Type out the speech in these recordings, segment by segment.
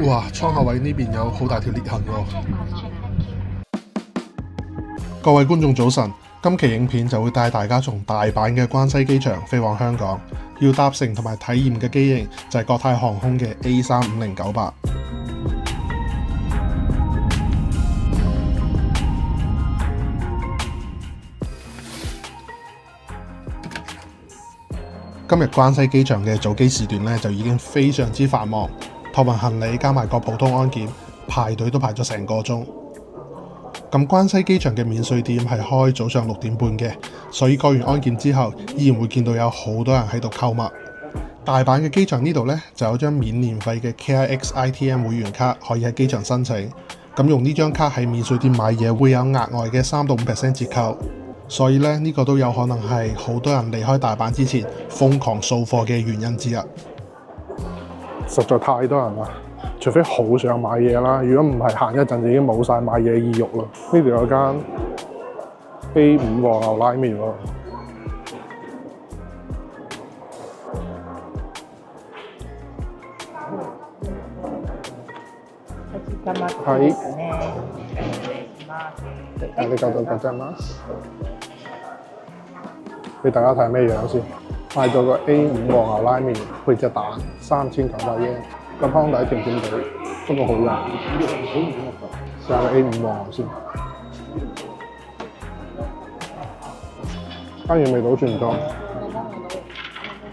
哇！窗口位呢邊有好大條裂痕喎。各位觀眾早晨，今期影片就會帶大家從大阪嘅關西機場飛往香港，要搭乘同埋體驗嘅機型就係國泰航空嘅 A350-98。今日關西機場嘅早機時段咧就已經非常之繁忙，託運行李加埋個普通安檢排隊都排咗成個鐘。咁關西機場嘅免稅店係開早上6點半嘅，所以過完安檢之後依然會見到有好多人喺度購物。大阪嘅機場呢度呢，就有張免年費嘅 KIX ITM 會員卡可以喺機場申請，咁用呢張卡喺免稅店買嘢會有額外嘅3到5% 折扣。所以咧，呢個都有可能係好多人離開大阪之前瘋狂掃貨嘅原因之一。實在太多人啦，除非好想買嘢啦，如果唔係行一陣就已經冇晒買嘢意欲啦。呢度有間 A5 和牛拉麵喎。係。ありがとうございます。俾大家睇咩樣先？買咗個 A5 和牛拉麵配隻蛋，3900yen。個湯底甜甜地，不過好飲。試下個 A5 和牛先。加完味道全咗，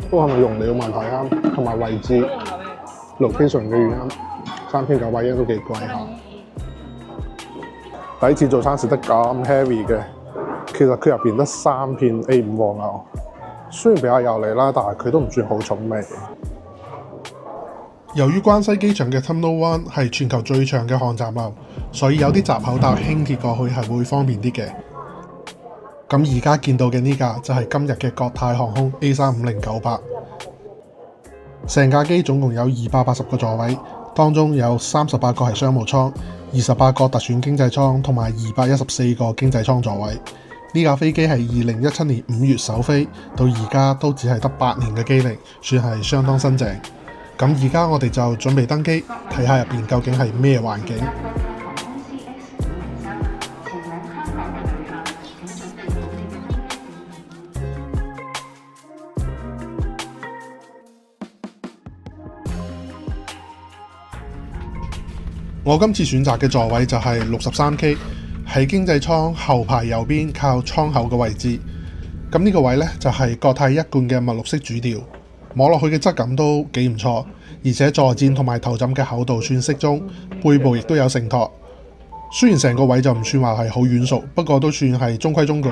不過係咪用料問題啊？同埋位置 location 嘅原因，3900yen都幾貴下。第一次早餐食得咁 heavy 嘅，其實佢入邊得3片 A5 和牛，雖然比較油膩啦，但係佢都唔算好重味。由於關西機場嘅 Terminal 1係全球最長嘅航站樓，所以有啲閘口搭輕鐵過去係會方便啲嘅。咁而家見到嘅呢架就係今日嘅國泰航空 A350-98，成架機總共有280個座位，當中有38個係商務艙。28個特選經濟艙同埋214個經濟艙座位。呢架飛機係2017年5月首飛，到而家都只係得8年嘅機齡，算係相當新淨。咁而家我哋就準備登機，睇下入邊究竟係咩環境。我今次選擇嘅座位就係 63K， 喺經濟艙後排右邊靠窗口嘅位置。咁呢個位呢，就係國泰一貫嘅墨綠色主調，摸落去嘅質感都幾唔錯，而且坐墊同埋頭枕嘅厚度算適中，背部亦都有承托。雖然成個位就唔算話係好軟熟，不過都算係中規中矩。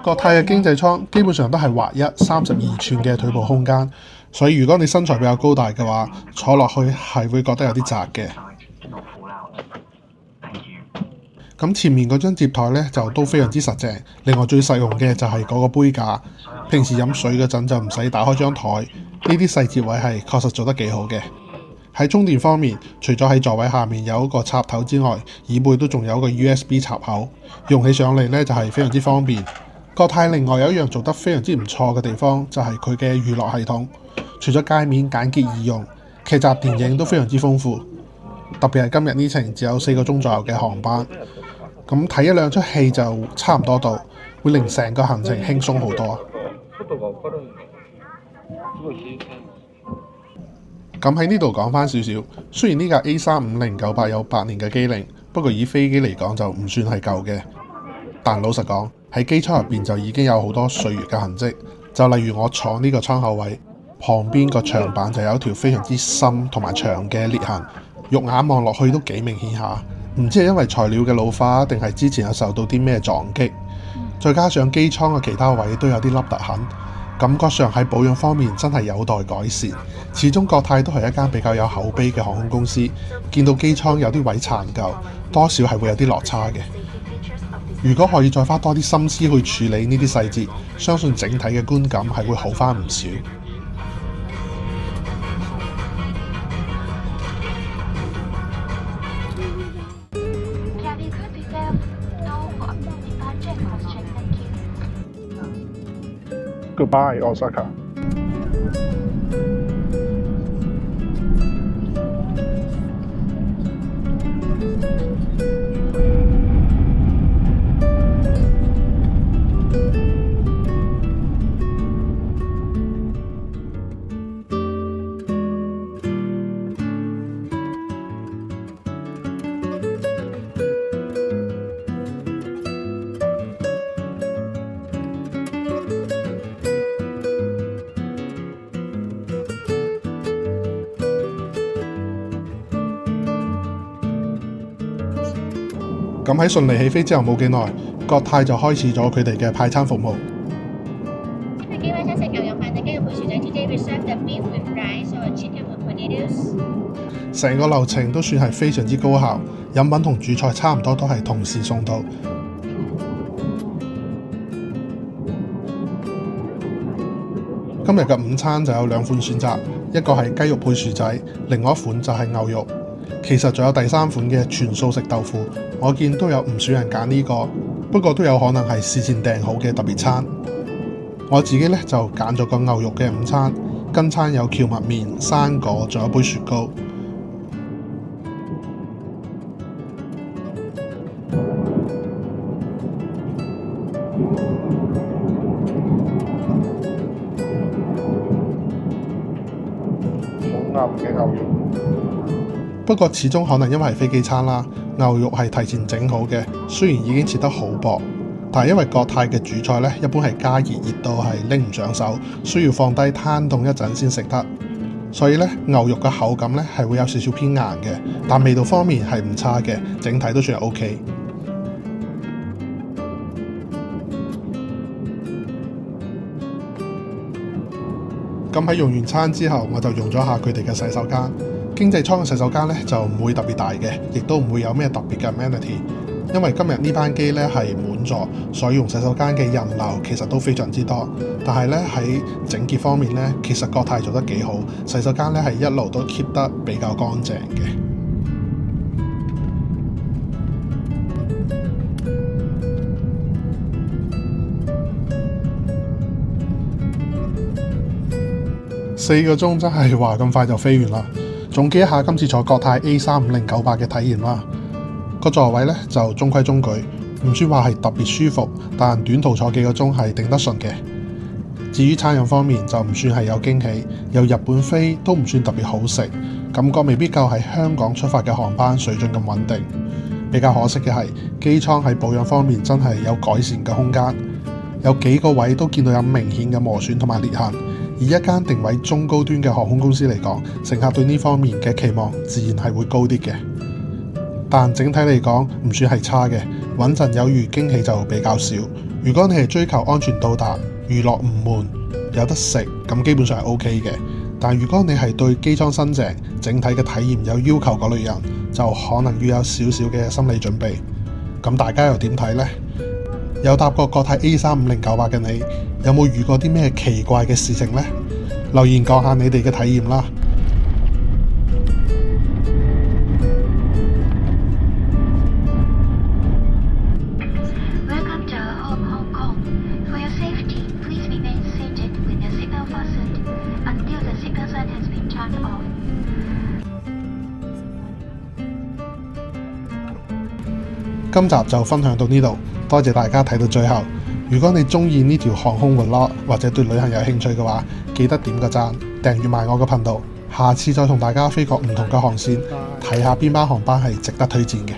國泰嘅經濟艙基本上都係劃一32寸嘅腿部空間，所以如果你身材比較高大嘅話，坐落去係會覺得有啲窄嘅。咁前面嗰張摺台咧就都非常之實淨，另外最實用嘅就係嗰個杯架，平時飲水嗰陣就唔使打開張台，呢啲細節位係確實做得幾好嘅。喺充電方面，除咗喺座位下面有一個插頭之外，椅背都仲有一個 USB 插口，用起上嚟咧就係非常之方便。國泰另外有一樣做得非常之唔錯嘅地方，就係佢嘅娛樂系統，除咗界面簡潔易用，劇集電影都非常之豐富。特別係今日呢程只有4個鐘左右嘅航班，咁睇一兩出戲就差唔多到，會令成個行程輕鬆好多。咁喺呢度講翻少少，雖然呢架 A350-98有8年嘅機齡，不過以飛機嚟講就唔算係舊嘅。但老實講，喺機艙入邊就已經有好多歲月嘅痕跡，就例如我坐呢個窗口位旁邊個牆板就有一條非常之深同埋長嘅裂痕。肉眼望落去都幾明顯下，唔知係因為材料嘅老化定係之前有受到啲咩撞擊，再加上機艙嘅其他位都有啲凹凸痕，感覺上喺保養方面真係有待改善。始終國泰都係一間比較有口碑嘅航空公司，見到機艙有啲位殘舊，多少係會有啲落差嘅。如果可以再花多啲心思去處理呢啲細節，相信整體嘅觀感係會好翻唔少。Goodbye, Osaka。咁喺順利起飛之後冇幾耐，國泰就開始咗佢哋嘅派餐服務。機位餐食牛肉飯定雞肉配薯仔 ，today we serve the beef with rice or chicken with potatoes。成個流程都算係非常之高效，飲品同主菜差唔多都係同時送到。今日嘅午餐就有2款選擇，一個係雞肉配薯仔，另外一款就係牛肉。其實仲有第3款嘅全素食豆腐，我見都有唔少人揀呢個，不過都有可能係事前訂好嘅特別餐。我自己呢就揀咗個牛肉嘅午餐，跟餐有蕎麥麵、生果，仲有杯雪糕。好啱嘅牛肉，不過始終可能因為係飛機餐啦，牛肉係提前整好嘅，雖然已經切得好薄，但係因為國泰嘅主菜呢，一般係加熱到係拎唔上手，需要放低攤凍一陣先食得，所以呢，牛肉嘅口感呢係會有少少偏硬嘅，但味道方面係唔差嘅，整體都算係 OK。咁喺用完餐之後，我就用咗下佢哋嘅洗手間。經濟艙嘅洗手間呢就唔會特別大嘅，亦都唔會有咩特別嘅 amenity。因為今日呢班機呢係滿座，所以用洗手間嘅人流其實都非常之多。但係呢，喺整潔方面呢，其實國泰做得幾好，洗手間呢係一路都 keep 得比較乾淨嘅。4個鐘真係話咁快就飛完啦！總結一下今次坐國泰 A350-98嘅體驗啦，個座位呢就中規中矩，唔算話係特別舒服，但短途坐幾個鐘係頂得順嘅。至於餐飲方面就唔算係有驚喜，由日本飛都唔算特別好食，感覺未必夠喺香港出發嘅航班水準咁穩定。比較可惜嘅係機艙喺保養方面真係有改善嘅空間，有幾個位都見到有明顯嘅磨損同埋裂痕。以一間定位中高端嘅航空公司嚟講，乘客對呢方面嘅期望自然係會高啲嘅。但整體嚟講唔算係差嘅，穩陣有餘，驚喜就比較少。如果你係追求安全到達、娛樂唔悶、有得食，咁基本上係 OK 嘅。但如果你係對機艙新淨、整體嘅體驗有要求嗰類人，就可能要有少少嘅心理準備。咁大家又點睇呢？有搭過國泰 A350-98嘅你，有冇遇過啲咩奇怪嘅事情呢？留言講下你哋嘅體驗啦。Welcome to Home Hong Kong. For your safety, please remain seated with your seatbelt fastened until the signal sign has been turned off. 今集就分享到呢度，多謝大家睇到最後。如果你中意呢條航空 vlog 或者對旅行有興趣嘅話，記得點個讚，訂閱埋我個頻道。下次再同大家飛過唔同嘅航線，睇下邊班航班係值得推薦嘅。